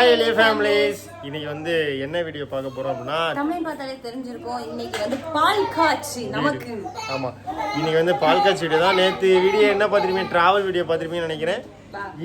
Hi எலிய families. இன்னைக்கு வந்து என்ன வீடியோ பார்க்க போறோம் அப்படின்னா, தமிழ் பார்த்தாலே தெரிஞ்சிருக்கும். இன்னைக்கு வந்து பால் காட்சி நமக்கு. ஆமா, இன்னைக்கு வந்து பால் காட்சி வீடியோ தான். நேற்று வீடியோ என்ன பார்த்துருப்பீங்க, டிராவல் வீடியோ பார்த்துருப்பீங்கன்னு நினைக்கிறேன்.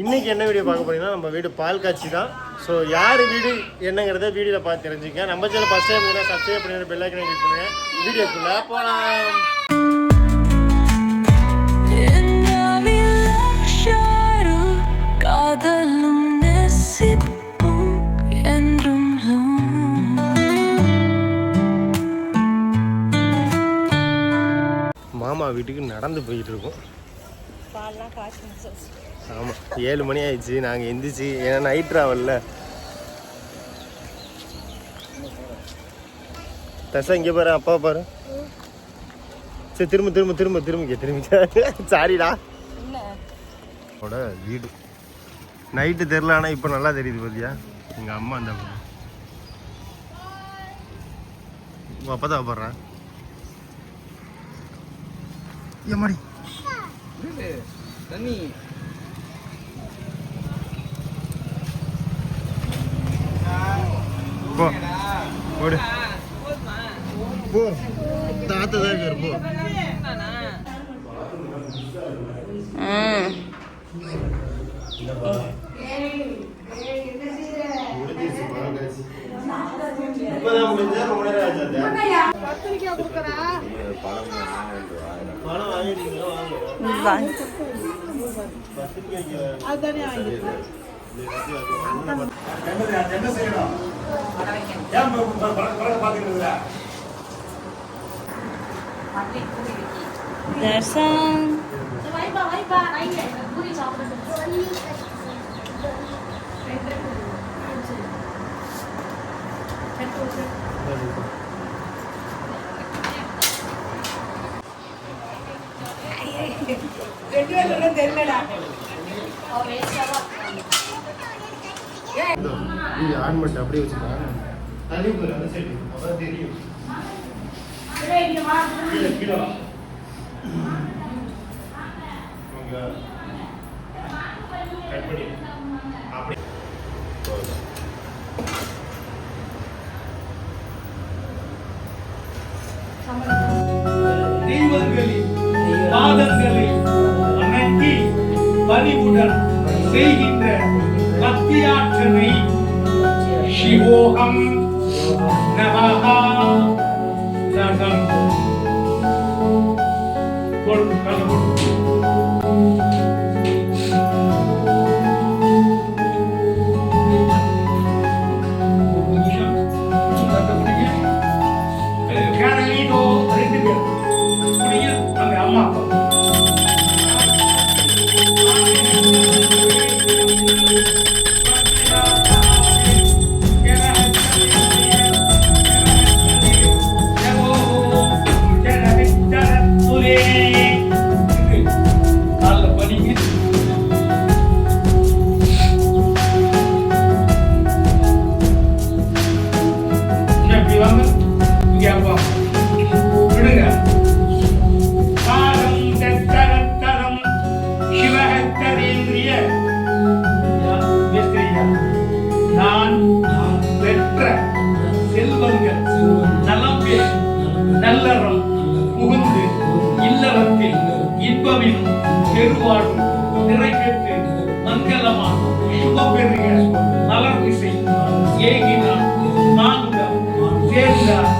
இன்னைக்கு என்ன வீடியோ பார்க்க போறீங்கன்னா, நம்ம வீடு பால் காட்சி தான். ஸோ யார் வீடு என்னங்கிறத வீடியோவில் பார்த்து தெரிஞ்சுக்க. நம்ம சேனல் ஃபர்ஸ்ட் டைம் சப்ஸ்கிரைப் பண்ணி பெல் ஐக்கனை கிளிக் பண்ணுங்க. வீடியோக்குள்ள போகலாம். மாமா வீட்டுக்கு நடந்து போயிட்டு இருக்கோம். ஆமாம், 7 மணி ஆயிடுச்சு. நாங்கள் எந்திரிச்சு, ஏன்னா நைட் ட்ராவலில். தசா இங்கே பாரு, அப்பா பாரு. சரி, திரும்ப சாரிடா. வீடு நைட்டு தெரில, ஆனால் இப்போ நல்லா தெரியுது பார்த்தியா. எங்கள் அம்மா அந்த அப்பா தான் பாடுறேன். ஏமாடி தண்ணி போ போடு போ, தாத்தா தான் இருக்காரு. போ. இப்பதான் முடிஞ்சா ரொம்ப நேரம் ஆச்சு. பணம் வாங்கிட்டீங்களா? ஆன் மட்டும் அப்படியே வச்சுருக்காங்க. தள்ளி போயிரு, அந்த சைடு அதான் தெரியும். தெய்வங்களின் பாதங்களை வணங்கி பணிவுடன் செய்கின்ற பக்தியாற்றனை சிவோகம் நமஹா தகம் நல்லறம் புகுந்து இல்லறத்தில் இன்பமினும் பெருவாழ்வு நிறை பெற்று மங்களமான சுபபெருக மலர்மிசை ஏகினார் நான்கார் சேர்ந்தார்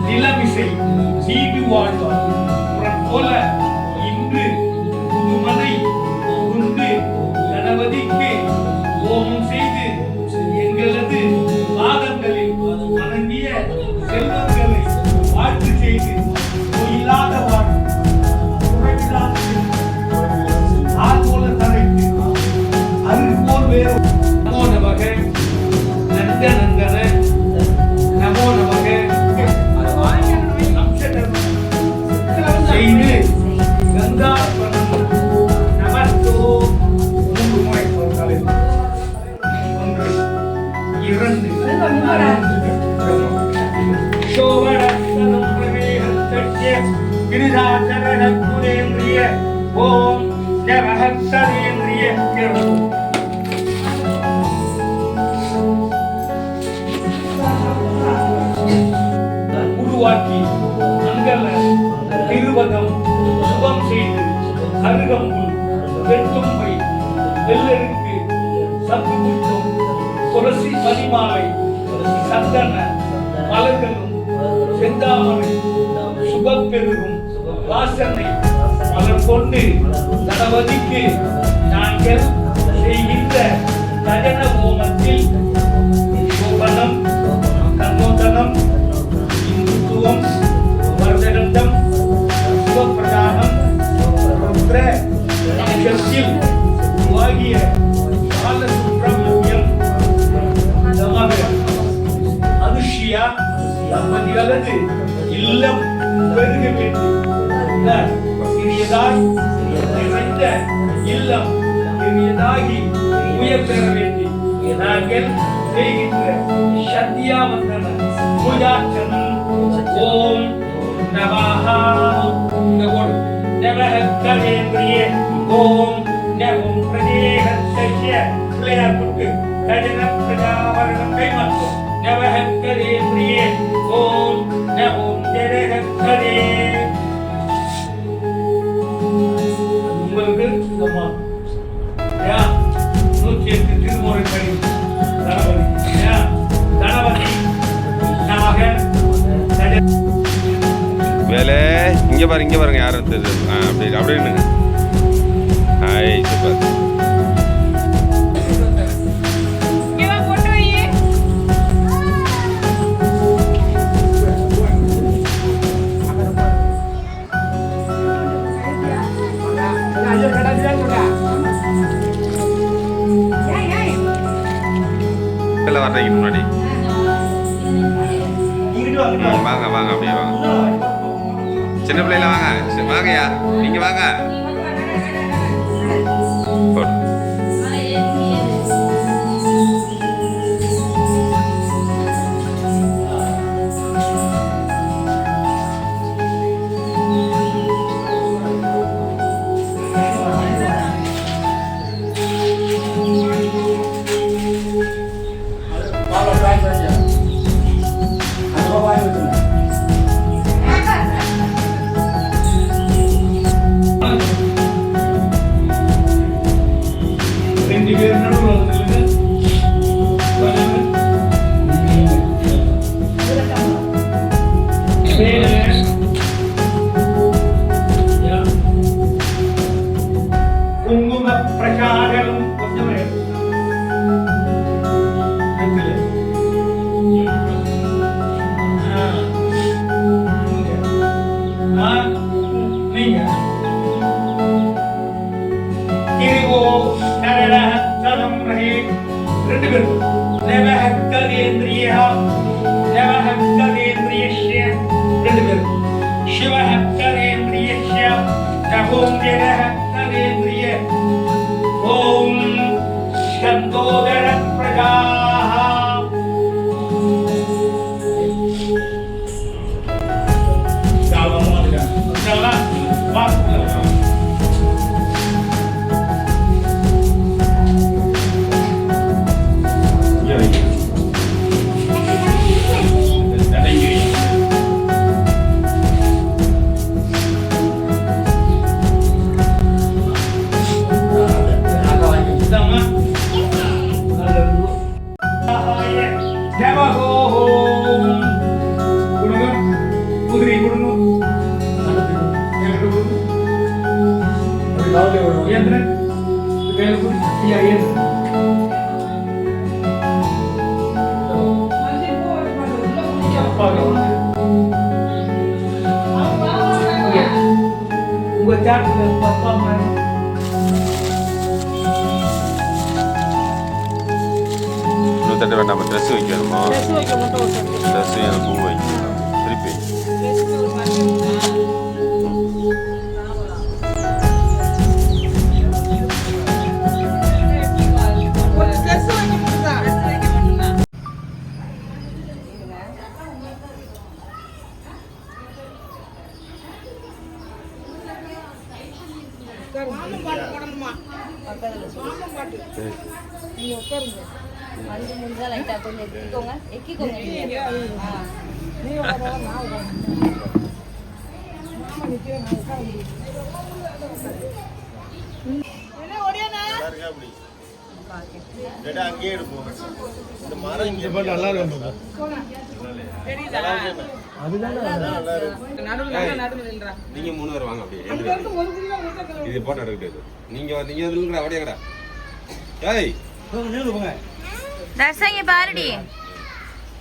நிலமிசை நீடு வாழ்வார் போல இன்று புதுமனை புகுந்து கணபதிக்கு ஓமம் செய்து எங்களது பாதங்களில் வணங்கிய செல்வங்களை வாழ்த்து செய்து இல்லாத வாழ்வு ஆள் போல தலைத்து அருள் போல் வேறு நமோ நமக நந்த நந்தன நமோ நமக செய்து கங்கா நமஸ்தோ 3 முறை போட்டாலே 1 2 சோவடத்தனம் பிரவேஹத்தே கிருதாச்சரணகுலேந்திரிய ஓம் ஜவஹத்தரேந்திரிய கரோ பெருகும் வாசனை மலர் கொண்டு கணபதிக்கு நாங்கள் செய்கின்ற தகன ஹோமத்தில் சோபனம் கண்ணோதனம் இந்துத்துவம் வர்தகண்டம் சிவப்பிரதானம் ருத்ர நட்சத்தில் ஆகிய கால சுப்பிரமணியம் அனுஷியா தம்பதிகளது இல்லம் பெருக வேண்டும் சிறியதாய் நிறைந்த இல்லம் பெரியதாகி உயர் பெற வேண்டும் நாங்கள் செய்கின்ற சத்தியாவந்தன பூஜார்ச்சனம் ஓம் நமஹா நமஹ கலேந்திரியே ஓம் நவம் பிரதேகஸ்ய பிள்ளையார் புட்டு கஜன பிரஜாவரணம் கைமாற்றும் நமஹ கலேந்திரியே ஓம் நவம் ஜனகலே உங்களுக்கு நம்ம யா 108 திருமுறை படி கணபதி யா கணபதி நமக வேலை இங்கே பாருங்க யாரும் தெரியுது அப்படி அப்படியே நின்னுங்க. Hi super. வர்றீங்க முன்னாடி வாங்க வாங்க அப்படியே வாங்க. சின்ன பிள்ளைல வாங்க வாங்கய்யா நீங்க வாங்க. தட்டு வேண்டாம் ட்ரெஸ் வைக்கணுமா? ட்ரெஸ் பூ வைக்கணும் திருப்பி வந்து முடிஞ்சா லைட்டா கொஞ்சம் எக்கிக்கோங்க இல்லாட்டா அங்கேயே எடுப்போம். இந்த மரம் இங்கே நல்லா இருக்கும். நீங்க 3 பேர் வாங்க அப்படியே. இது போட்டோ எடுக்கிறது. நீங்க நில்லுங்கடா அப்படியே கடா. ஏய் தர்சங்க பாருடி.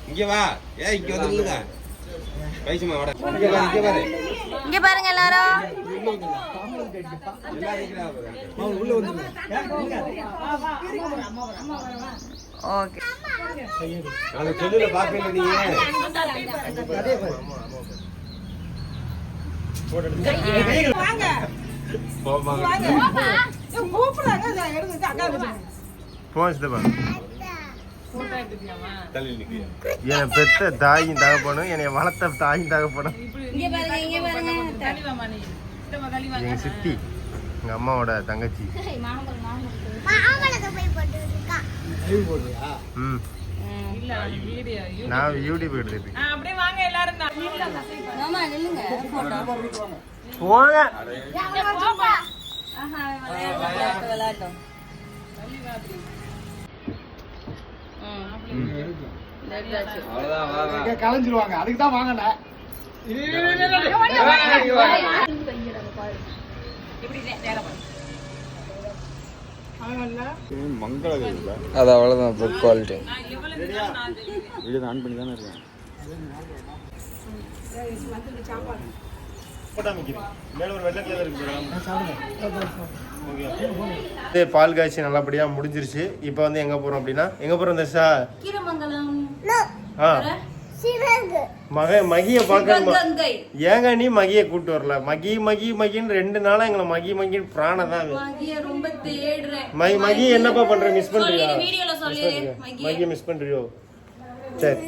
இங்க வா. ஏய் இங்க வந்து நில்லுங்க. கைசுமா வாடா. இங்க வா இங்க பாரு. இங்க பாருங்க எல்லாரும். உள்ள வந்து ஓகே. நான் செல்லுல பாக்கல நீ. வாங்க போமா. போஸ்ட் பா. தள்ளி நிக்கு. என்னை பெத்த தாயும் தகப்பனும் என்னை வளர்த்த தாயும் தகப்பனும் இங்க பாருங்க இங்க பாருங்க. எங்க சித்தி எங்க அம்மாவோட தங்கச்சி. ம் நான் யூடியூப் எடுத்துட்டு அப்படியே வாங்க எல்லாரும் மாமா நில்லுங்க. போங்க. ஆஹா விளையாட்டும். கலைஞ்சிருவாங்க அதுக்கு தான் வாங்கண்ணா. அது அவ்வளோதான் குட் குவாலிட்டி. பால் காய்ச்சி நல்லபடியா முடிஞ்சிருச்சு. இப்போ வந்து எங்க போறோம் அப்படின்னா எங்க போறோம் தர்ஷா? கீரமங்கலம். மகிய பார்க்கணுமா? கங்கை. ஏங்க நீ மகிய கூட்டு வரல? மகின்னு 2 நாளா எங்களை மகின்னு பிராணம் தான். மகிய ரொம்ப தேடுறேன். மகி என்னப்பா பண்ற? மிஸ் பண்றியா? வீடியோல சொல்லு. மகிய மிஸ் பண்றியோ? சரி